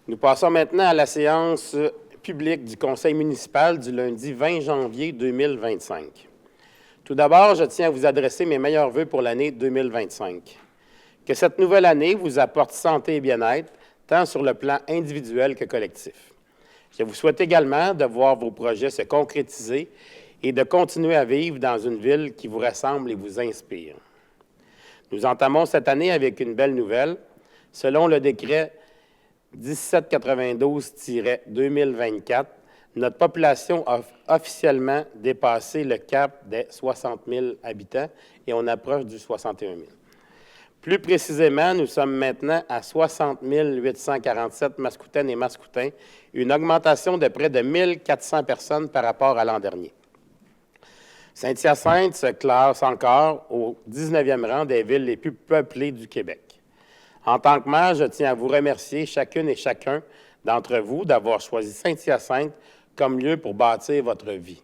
Nous passons maintenant à la séance publique du Conseil municipal du lundi 20 janvier 2025. Tout d'abord, je tiens à vous adresser mes meilleurs vœux pour l'année 2025. Que cette nouvelle année vous apporte santé et bien-être, tant sur le plan individuel que collectif. Je vous souhaite également de voir vos projets se concrétiser et de continuer à vivre dans une ville qui vous ressemble et vous inspire. Nous entamons cette année avec une belle nouvelle. Selon le décret 1792-2024, notre population a officiellement dépassé le cap des 60 000 habitants et on approche du 61 000. Plus précisément, nous sommes maintenant à 60 847 Mascoutaines et Mascoutains, une augmentation de près de 1 400 personnes par rapport à l'an dernier. Saint-Hyacinthe se classe encore au 19e rang des villes les plus peuplées du Québec. En tant que maire, je tiens à vous remercier chacune et chacun d'entre vous d'avoir choisi Saint-Hyacinthe comme lieu pour bâtir votre vie.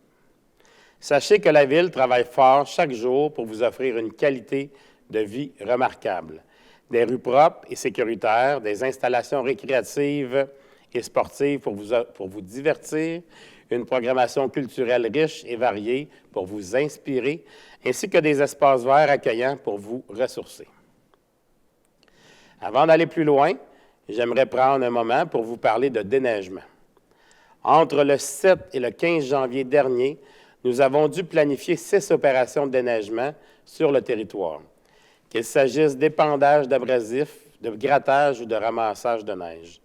Sachez que la Ville travaille fort chaque jour pour vous offrir une qualité de vie remarquable. Des rues propres et sécuritaires, des installations récréatives et sportives pour vous divertir, une programmation culturelle riche et variée pour vous inspirer, ainsi que des espaces verts accueillants pour vous ressourcer. Avant d'aller plus loin, j'aimerais prendre un moment pour vous parler de déneigement. Entre le 7 et le 15 janvier dernier, nous avons dû planifier 6 opérations de déneigement sur le territoire, qu'il s'agisse d'épandage d'abrasifs, de grattage ou de ramassage de neige.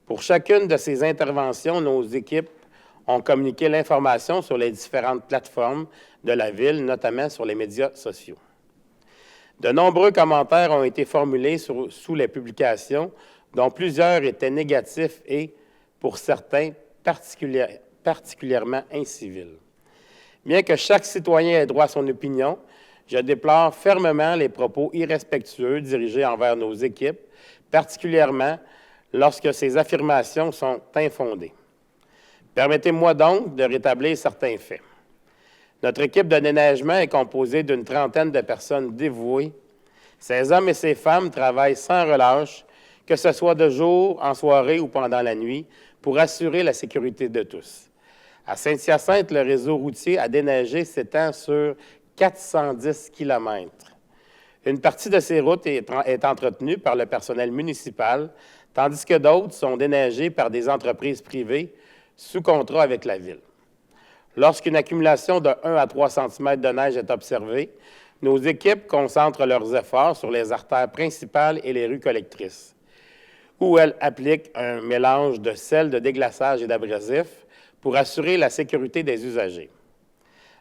Pour chacune de ces interventions, nos équipes ont communiqué l'information sur les différentes plateformes de la Ville, notamment sur les médias sociaux. De nombreux commentaires ont été formulés sous les publications, dont plusieurs étaient négatifs et, pour certains, particulièrement incivils. Bien que chaque citoyen ait droit à son opinion, je déplore fermement les propos irrespectueux dirigés envers nos équipes, particulièrement lorsque ces affirmations sont infondées. Permettez-moi donc de rétablir certains faits. Notre équipe de déneigement est composée d'une trentaine de personnes dévouées. Ces hommes et ces femmes travaillent sans relâche, que ce soit de jour, en soirée ou pendant la nuit, pour assurer la sécurité de tous. À Saint-Hyacinthe, le réseau routier à déneiger s'étend sur 410 km. Une partie de ces routes est entretenue par le personnel municipal, tandis que d'autres sont déneigées par des entreprises privées sous contrat avec la Ville. Lorsqu'une accumulation de 1 à 3 cm de neige est observée, nos équipes concentrent leurs efforts sur les artères principales et les rues collectrices, où elles appliquent un mélange de sel, de déglaçage et d'abrasif pour assurer la sécurité des usagers.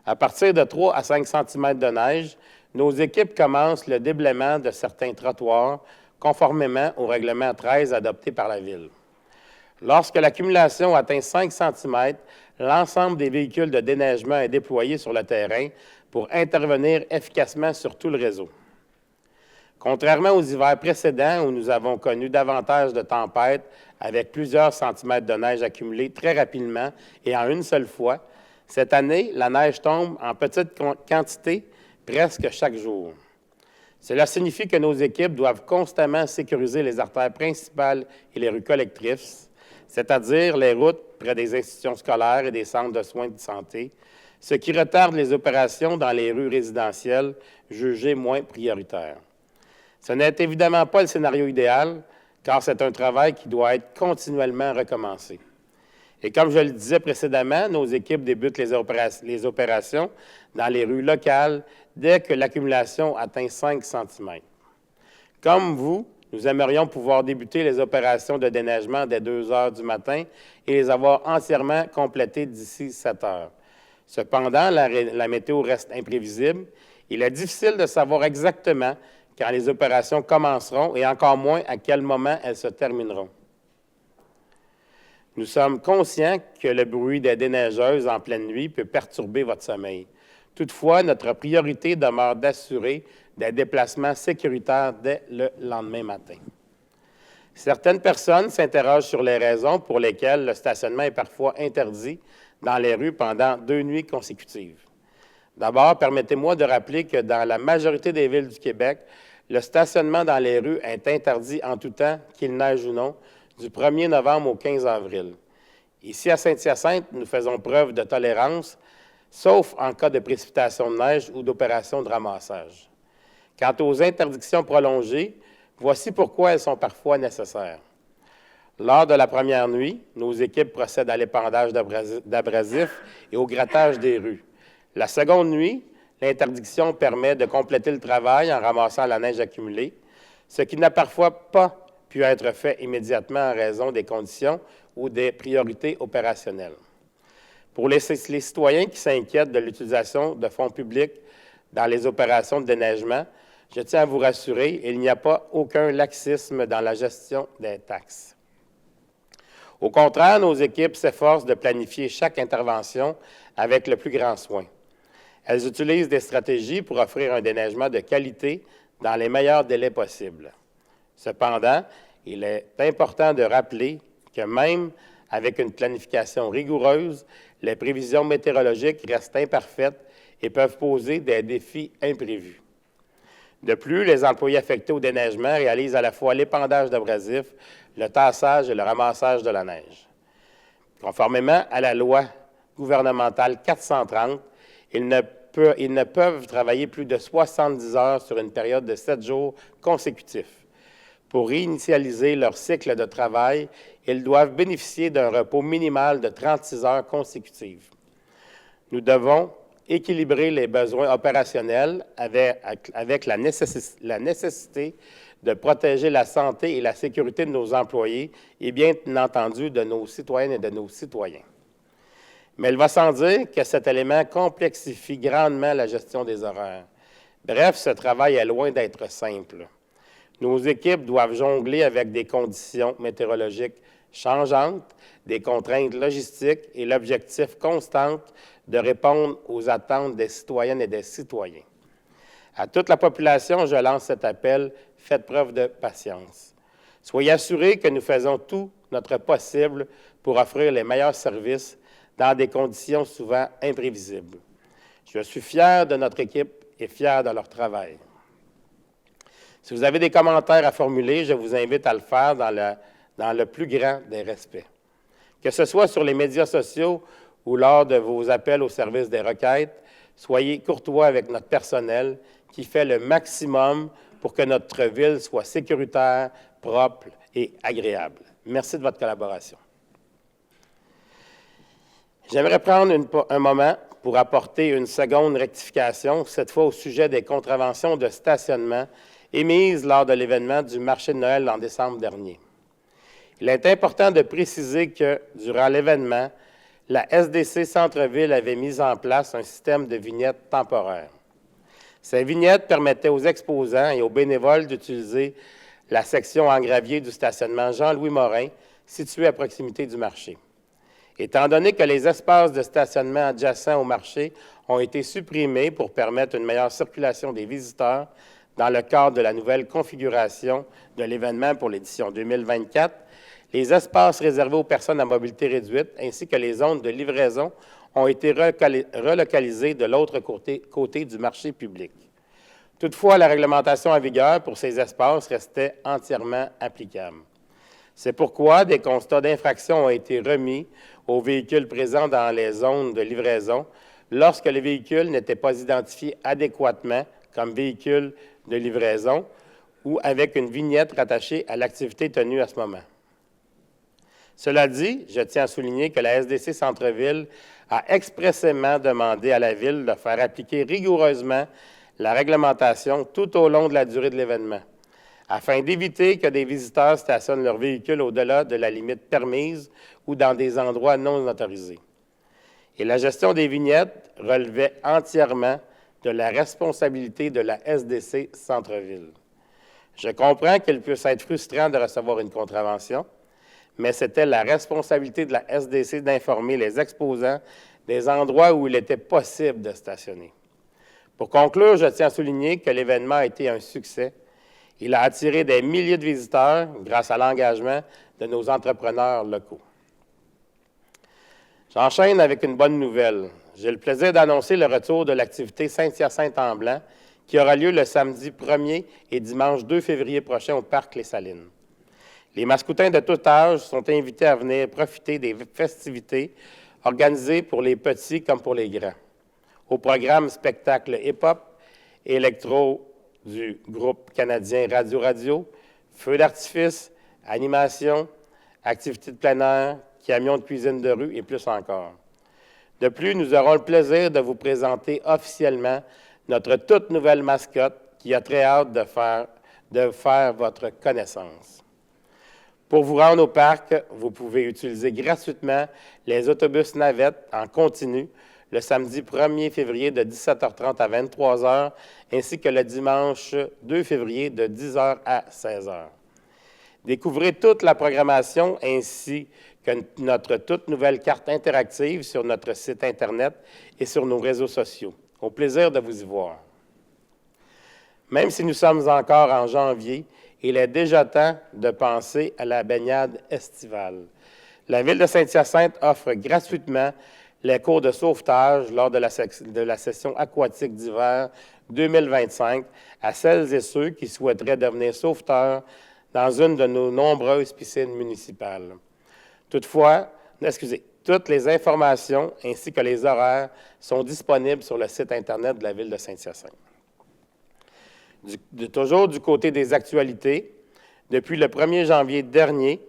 À partir de 3 à 5 cm de neige, nos équipes commencent le déblaiement de certains trottoirs conformément au règlement 13 adopté par la Ville. Lorsque l'accumulation atteint 5 cm, l'ensemble des véhicules de déneigement est déployé sur le terrain pour intervenir efficacement sur tout le réseau. Contrairement aux hivers précédents où nous avons connu davantage de tempêtes avec plusieurs centimètres de neige accumulés très rapidement et en une seule fois, cette année, la neige tombe en petite quantité presque chaque jour. Cela signifie que nos équipes doivent constamment sécuriser les artères principales et les rues collectrices, c'est-à-dire les routes près des institutions scolaires et des centres de soins de santé, ce qui retarde les opérations dans les rues résidentielles jugées moins prioritaires. Ce n'est évidemment pas le scénario idéal, car c'est un travail qui doit être continuellement recommencé. Et comme je le disais précédemment, nos équipes débutent les opérations dans les rues locales dès que l'accumulation atteint 5 cm. Comme vous, nous aimerions pouvoir débuter les opérations de déneigement dès 2 heures du matin et les avoir entièrement complétées d'ici 7 heures. Cependant, la météo reste imprévisible. Il est difficile de savoir exactement quand les opérations commenceront et encore moins à quel moment elles se termineront. Nous sommes conscients que le bruit des déneigeuses en pleine nuit peut perturber votre sommeil. Toutefois, notre priorité demeure d'assurer des déplacements sécuritaires dès le lendemain matin. Certaines personnes s'interrogent sur les raisons pour lesquelles le stationnement est parfois interdit dans les rues pendant 2 nuits consécutives. D'abord, permettez-moi de rappeler que dans la majorité des villes du Québec, le stationnement dans les rues est interdit en tout temps, qu'il neige ou non, du 1er novembre au 15 avril. Ici, à Saint-Hyacinthe, nous faisons preuve de tolérance, sauf en cas de précipitation de neige ou d'opération de ramassage. Quant aux interdictions prolongées, voici pourquoi elles sont parfois nécessaires. Lors de la première nuit, nos équipes procèdent à l'épandage d'abrasifs et au grattage des rues. La seconde nuit, l'interdiction permet de compléter le travail en ramassant la neige accumulée, ce qui n'a parfois pas pu être fait immédiatement en raison des conditions ou des priorités opérationnelles. Pour les citoyens qui s'inquiètent de l'utilisation de fonds publics dans les opérations de déneigement, je tiens à vous rassurer, il n'y a pas aucun laxisme dans la gestion des taxes. Au contraire, nos équipes s'efforcent de planifier chaque intervention avec le plus grand soin. Elles utilisent des stratégies pour offrir un déneigement de qualité dans les meilleurs délais possibles. Cependant, il est important de rappeler que même avec une planification rigoureuse, les prévisions météorologiques restent imparfaites et peuvent poser des défis imprévus. De plus, les employés affectés au déneigement réalisent à la fois l'épandage d'abrasifs, le tassage et le ramassage de la neige. Conformément à la loi gouvernementale 430, ils ne peuvent travailler plus de 70 heures sur une période de 7 jours consécutifs. Pour réinitialiser leur cycle de travail, ils doivent bénéficier d'un repos minimal de 36 heures consécutives. Nous devons équilibrer les besoins opérationnels avec la nécessité de protéger la santé et la sécurité de nos employés et bien entendu de nos citoyennes et de nos citoyens. Mais il va sans dire que cet élément complexifie grandement la gestion des horaires. Bref, ce travail est loin d'être simple. Nos équipes doivent jongler avec des conditions météorologiques changeantes, des contraintes logistiques et l'objectif constant de répondre aux attentes des citoyennes et des citoyens. À toute la population, je lance cet appel, faites preuve de patience. Soyez assurés que nous faisons tout notre possible pour offrir les meilleurs services dans des conditions souvent imprévisibles. Je suis fier de notre équipe et fier de leur travail. Si vous avez des commentaires à formuler, je vous invite à le faire dans le plus grand des respects. Que ce soit sur les médias sociaux ou lors de vos appels au service des requêtes, soyez courtois avec notre personnel qui fait le maximum pour que notre ville soit sécuritaire, propre et agréable. Merci de votre collaboration. J'aimerais prendre un moment pour apporter une seconde rectification, cette fois au sujet des contraventions de stationnement émises lors de l'événement du marché de Noël en décembre dernier. Il est important de préciser que, durant l'événement, la SDC Centre-Ville avait mis en place un système de vignettes temporaires. Ces vignettes permettaient aux exposants et aux bénévoles d'utiliser la section en gravier du stationnement Jean-Louis Morin, situé à proximité du marché. Étant donné que les espaces de stationnement adjacents au marché ont été supprimés pour permettre une meilleure circulation des visiteurs dans le cadre de la nouvelle configuration de l'événement pour l'édition 2024, les espaces réservés aux personnes à mobilité réduite ainsi que les zones de livraison ont été relocalisés de l'autre côté du marché public. Toutefois, la réglementation en vigueur pour ces espaces restait entièrement applicable. C'est pourquoi des constats d'infraction ont été remis aux véhicules présents dans les zones de livraison lorsque le véhicule n'était pas identifié adéquatement comme véhicule de livraison ou avec une vignette rattachée à l'activité tenue à ce moment. Cela dit, je tiens à souligner que la SDC Centre-Ville a expressément demandé à la Ville de faire appliquer rigoureusement la réglementation tout au long de la durée de l'événement, afin d'éviter que des visiteurs stationnent leur véhicule au-delà de la limite permise ou dans des endroits non autorisés. Et la gestion des vignettes relevait entièrement de la responsabilité de la SDC Centre-Ville. Je comprends qu'il puisse être frustrant de recevoir une contravention, mais c'était la responsabilité de la SDC d'informer les exposants des endroits où il était possible de stationner. Pour conclure, je tiens à souligner que l'événement a été un succès. Il a attiré des milliers de visiteurs grâce à l'engagement de nos entrepreneurs locaux. J'enchaîne avec une bonne nouvelle. J'ai le plaisir d'annoncer le retour de l'activité Saint-Hyacinthe-en-Blanc qui aura lieu le samedi 1er et dimanche 2 février prochain au Parc Les Salines. Les mascoutins de tout âge sont invités à venir profiter des festivités organisées pour les petits comme pour les grands. Au programme spectacle hip-hop, électro du groupe canadien Radio Radio, feux d'artifice, animation, activités de plein air, camions de cuisine de rue et plus encore. De plus, nous aurons le plaisir de vous présenter officiellement notre toute nouvelle mascotte qui a très hâte de faire votre connaissance. Pour vous rendre au parc, vous pouvez utiliser gratuitement les autobus navettes en continu le samedi 1er février de 17h30 à 23h, ainsi que le dimanche 2 février de 10h à 16h. Découvrez toute la programmation ainsi que notre toute nouvelle carte interactive sur notre site Internet et sur nos réseaux sociaux. Au plaisir de vous y voir. Même si nous sommes encore en janvier, il est déjà temps de penser à la baignade estivale. La Ville de Saint-Hyacinthe offre gratuitement les cours de sauvetage lors de la session aquatique d'hiver 2025 à celles et ceux qui souhaiteraient devenir sauveteurs dans une de nos nombreuses piscines municipales. Toutefois, toutes les informations ainsi que les horaires sont disponibles sur le site Internet de la Ville de Saint-Hyacinthe. Toujours du côté des actualités, depuis le 1er janvier dernier,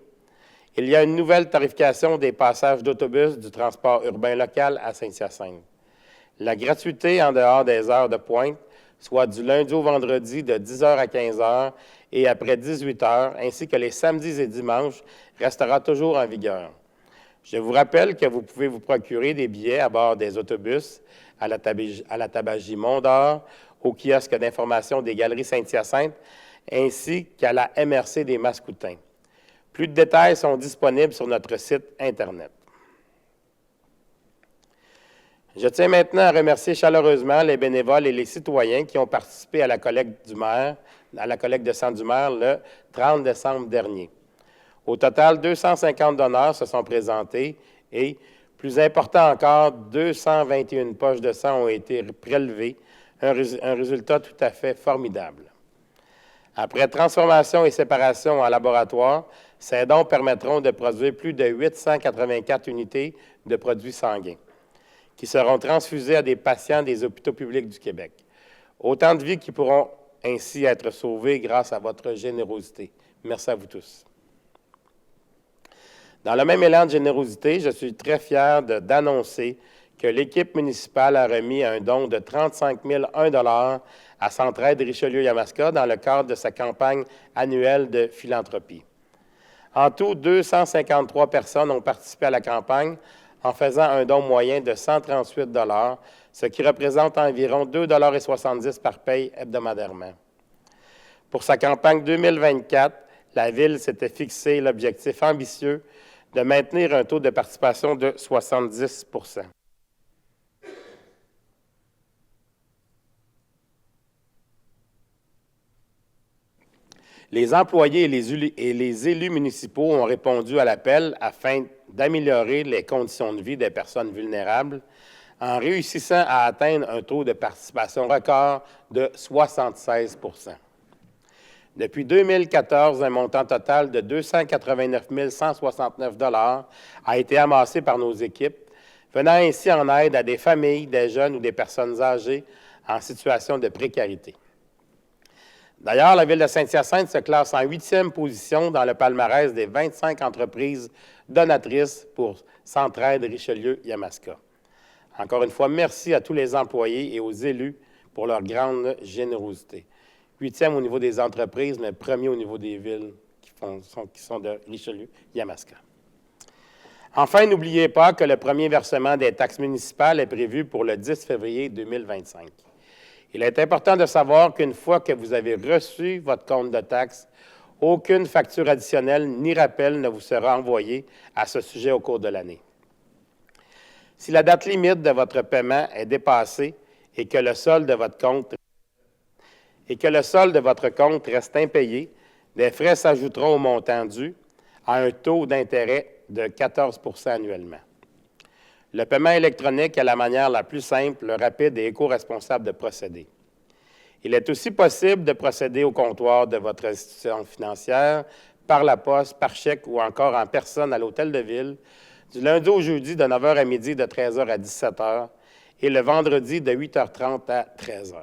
il y a une nouvelle tarification des passages d'autobus du transport urbain local à Saint-Hyacinthe. La gratuité en dehors des heures de pointe, soit du lundi au vendredi de 10h à 15h et après 18h, ainsi que les samedis et dimanches, restera toujours en vigueur. Je vous rappelle que vous pouvez vous procurer des billets à bord des autobus à la tabagie Mont-d'Or, au kiosque d'information des Galeries Saint-Hyacinthe, ainsi qu'à la MRC des Mascoutins. Plus de détails sont disponibles sur notre site Internet. Je tiens maintenant à remercier chaleureusement les bénévoles et les citoyens qui ont participé à la collecte de sang du maire le 30 décembre dernier. Au total, 250 donneurs se sont présentés et, plus important encore, 221 poches de sang ont été prélevées, un résultat tout à fait formidable. Après transformation et séparation en laboratoire, ces dons permettront de produire plus de 884 unités de produits sanguins qui seront transfusés à des patients des hôpitaux publics du Québec. Autant de vies qui pourront ainsi être sauvées grâce à votre générosité. Merci à vous tous. Dans le même élan de générosité, je suis très fier d'annoncer que l'équipe municipale a remis un don de 35 001 $ à Centraide Richelieu-Yamaska dans le cadre de sa campagne annuelle de philanthropie. En tout, 253 personnes ont participé à la campagne en faisant un don moyen de 138 $, ce qui représente environ 2,70 $ par paye hebdomadairement. Pour sa campagne 2024, la Ville s'était fixé l'objectif ambitieux de maintenir un taux de participation de 70 %. Les employés et les élus municipaux ont répondu à l'appel afin d'améliorer les conditions de vie des personnes vulnérables en réussissant à atteindre un taux de participation record de 76 %. Depuis 2014, un montant total de 289 169 $ a été amassé par nos équipes, venant ainsi en aide à des familles, des jeunes ou des personnes âgées en situation de précarité. D'ailleurs, la Ville de Saint-Hyacinthe se classe en 8e position dans le palmarès des 25 entreprises donatrices pour Centraide Richelieu-Yamaska. Encore une fois, merci à tous les employés et aux élus pour leur grande générosité. 8e au niveau des entreprises, mais 1er au niveau des villes qui sont de Richelieu-Yamaska. Enfin, n'oubliez pas que le premier versement des taxes municipales est prévu pour le 10 février 2025. Il est important de savoir qu'une fois que vous avez reçu votre compte de taxes, aucune facture additionnelle ni rappel ne vous sera envoyé à ce sujet au cours de l'année. Si la date limite de votre paiement est dépassée et que le solde de votre compte reste impayé, des frais s'ajouteront au montant dû à un taux d'intérêt de 14 % annuellement. Le paiement électronique est la manière la plus simple, rapide et éco-responsable de procéder. Il est aussi possible de procéder au comptoir de votre institution financière par la poste, par chèque ou encore en personne à l'Hôtel de Ville, du lundi au jeudi de 9h à midi, de 13h à 17h, et le vendredi de 8h30 à 13h.